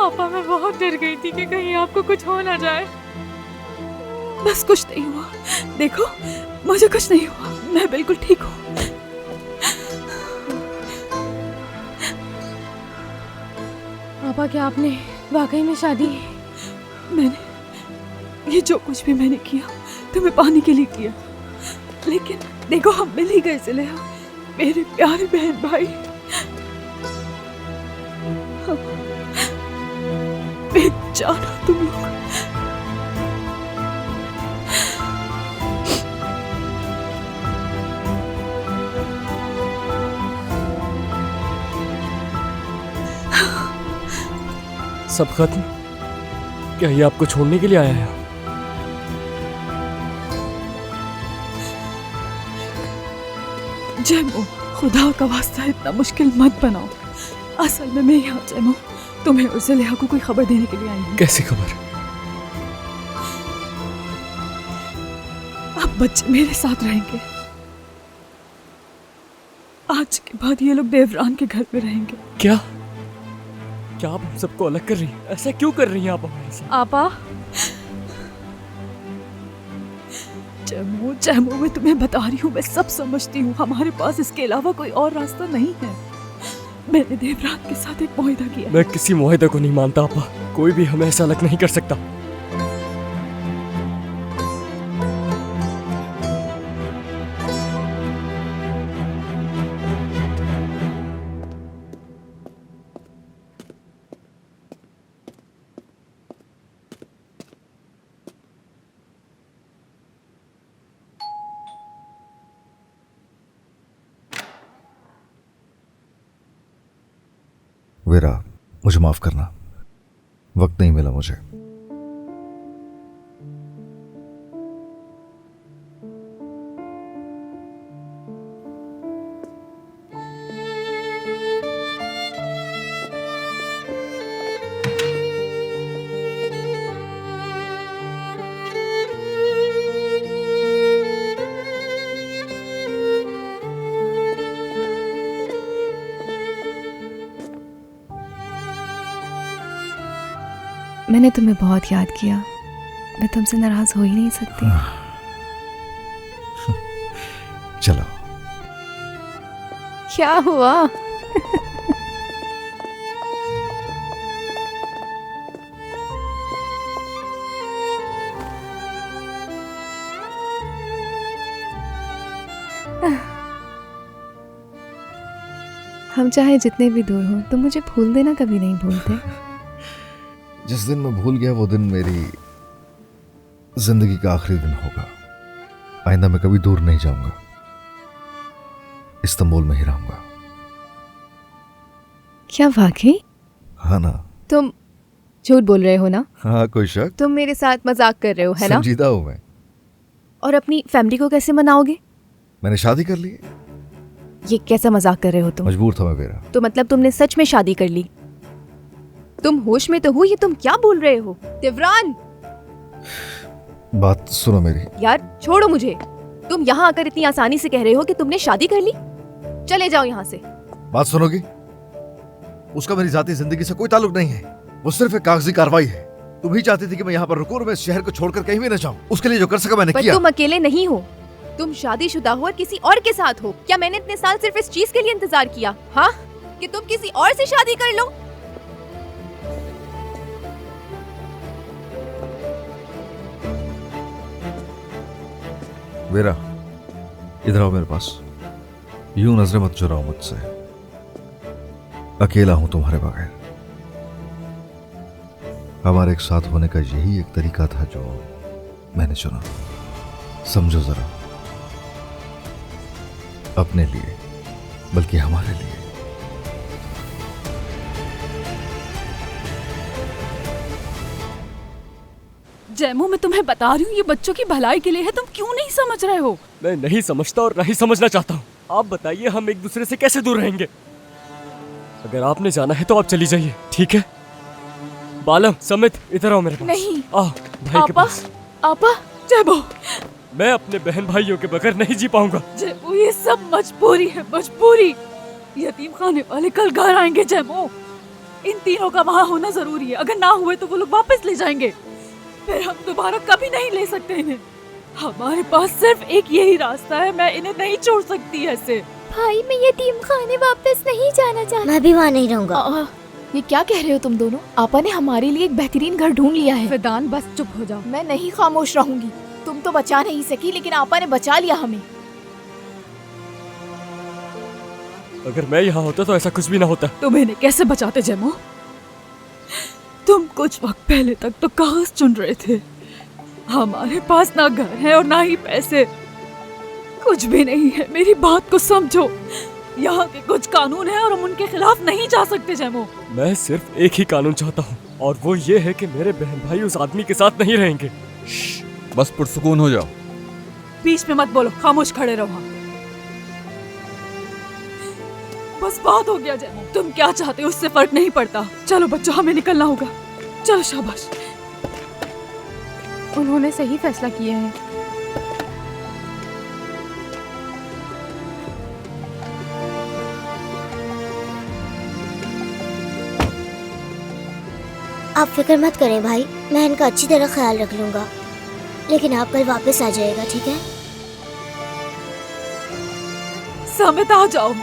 आपा मैं बहुत डर गई थी कि कहीं आपको कुछ हो ना जाए। बस कुछ नहीं हुआ, देखो मुझे कुछ नहीं हुआ, मैं बिल्कुल ठीक हूँ। आपा क्या आपने वाकई में शादी? मैंने ये जो कुछ भी मैंने किया तुम्हें पाने के लिए किया, लेकिन देखो हम मिल ही गए ज़ुलेहा, मेरे प्यारे बहन भाई। बेचारा तुम लोग। सब खत्म? क्या ये आपको छोड़ने के लिए आया है? जैमो, खुदा का वास्ता इतना मुश्किल मत बनाओ। असल में मैं यहाँ जैमो तुम्हें और ज़ुलेहा को कोई खबर देने के लिए आई हूँ। कैसी खबर? अब बच्चे मेरे साथ रहेंगे। आज के बाद ये लोग देवरान के घर में रहेंगे। क्या क्या आप हम सबको अलग कर रही हैं? ऐसा क्यों कर रही हैं आप हमारे साथ? आपा जैमो, जैमो मैं तुम्हें बता रही हूँ, मैं सब समझती हूँ। हमारे पास इसके अलावा कोई और रास्ता नहीं है। मैंने देवरान के साथ एक मुआहदा किया। मैं किसी मुआहदे को नहीं मानता आपा। कोई भी हमें ऐसा अलग नहीं कर सकता। वीरा, मुझे माफ करना, वक्त नहीं मिला मुझे। मैंने तुम्हें बहुत याद किया, मैं तुमसे नाराज हो ही नहीं सकती। चलो। क्या हुआ? हम चाहे जितने भी दूर हो, तुम मुझे भूल देना कभी नहीं भूलते। जिस दिन मैं भूल गया वो दिन मेरी जिंदगी का आखिरी दिन होगा। आइंदा मैं कभी दूर नहीं जाऊंगा, इस्तांबुल में ही रहूंगा। क्या वाकई? हाँ ना? तुम झूठ बोल रहे हो ना? हाँ, कोई शक? तुम मेरे साथ मजाक कर रहे हो, है ना? संजीदा हूं मैं। और अपनी फैमिली को कैसे मनाओगे? मैंने शादी कर ली। ये कैसा मजाक कर रहे हो तुम? मजबूर था मैं वीरा। तो मतलब तुमने सच में शादी कर ली? तुम होश में तो हो? ये तुम क्या बोल रहे हो देवरान? बात सुनो मेरी। यार छोड़ो मुझे। तुम यहाँ आकर इतनी आसानी से कह रहे हो कि तुमने शादी कर ली? चले जाओ यहाँ से। बात सुनोगी? उसका मेरी जाती जिंदगी से कोई ताल्लुक नहीं है, वो सिर्फ एक कागजी कार्रवाई है। तुम ही चाहती थी कि मैं यहाँ पर रुकूं और मैं इस शहर को छोड़कर कहीं भी न जाऊं। उसके लिए जो कर सका मैंने किया। तुम अकेले नहीं हो, तुम शादीशुदा हो और किसी और के साथ हो। क्या मैंने इतने साल सिर्फ इस चीज के लिए इंतजार किया, हाँ, कि तुम किसी और से शादी कर लो? वीरा, इधर आओ मेरे पास। यूं नजरें मत चुराओ मुझसे। अकेला हूं तुम्हारे बगैर। हमारे एक साथ होने का यही एक तरीका था जो मैंने चुना। समझो जरा, अपने लिए बल्कि हमारे लिए। जैमो, मैं तुम्हें बता रही हूँ ये बच्चों की भलाई के लिए है, तुम क्यों नहीं समझ रहे हो? मैं नहीं समझता और नहीं समझना चाहता हूँ। आप बताइए हम एक दूसरे से कैसे दूर रहेंगे? अगर आपने जाना है तो आप चली जाइए, ठीक है? बालम, समित, इधर आओ मेरे पास। नहीं। आओ भाई के पास। आपा, जैमो, मैं अपने बहन भाइयों के बगैर नहीं जी पाऊंगा। जैमो, ये सब मजबूरी है, मजबूरी। यतीम खाने वाले कल घर आएंगे जैमो। इन तीनों का वहाँ होना जरूरी है। अगर ना हुए तो वो लोग वापस ले जाएंगे, फिर हम दोबारा कभी नहीं ले सकते इन्हें। हमारे पास सिर्फ एक यही रास्ता है, मैं इन्हें नहीं छोड़ सकती ऐसे। भाई मैं यतीम खाने वापस नहीं जाना चाहती। मैं भी वहाँ नहीं रहूँगा। ये क्या कह रहे हो तुम दोनों? आपा ने हमारे लिए एक बेहतरीन घर ढूंढ लिया है। वेदांत बस चुप हो जाओ। मैं नहीं खामोश रहूंगी। तुम तो बचा नहीं सकी, लेकिन आपा ने बचा लिया हमें। अगर मैं यहाँ होता तो ऐसा कुछ भी ना होता। तुम इन्हें कैसे बचाते जैमो? तुम कुछ वक्त पहले तक तो कागज चुन रहे थे। हमारे पास ना घर है और ना ही पैसे, कुछ भी नहीं है। मेरी बात को समझो, यहाँ के कुछ कानून है और हम उनके खिलाफ नहीं जा सकते जैमो। मैं सिर्फ एक ही कानून चाहता हूँ, और वो ये है कि मेरे बहन भाई उस आदमी के साथ नहीं रहेंगे। बस पुरसुकून हो जाओ। बीच में मत बोलो, खामोश खड़े रहो। बस बात हो गया जैमो, तुम क्या चाहते हो उससे फर्क नहीं पड़ता। चलो बच्चों, हमें निकलना होगा। चलो शाबाश। उन्होंने सही फैसला किया है। आप फिक्र मत करें भाई, मैं इनका अच्छी तरह ख्याल रख लूंगा। लेकिन आप कल वापस आ जाएगा, ठीक है? समित आ जाओ।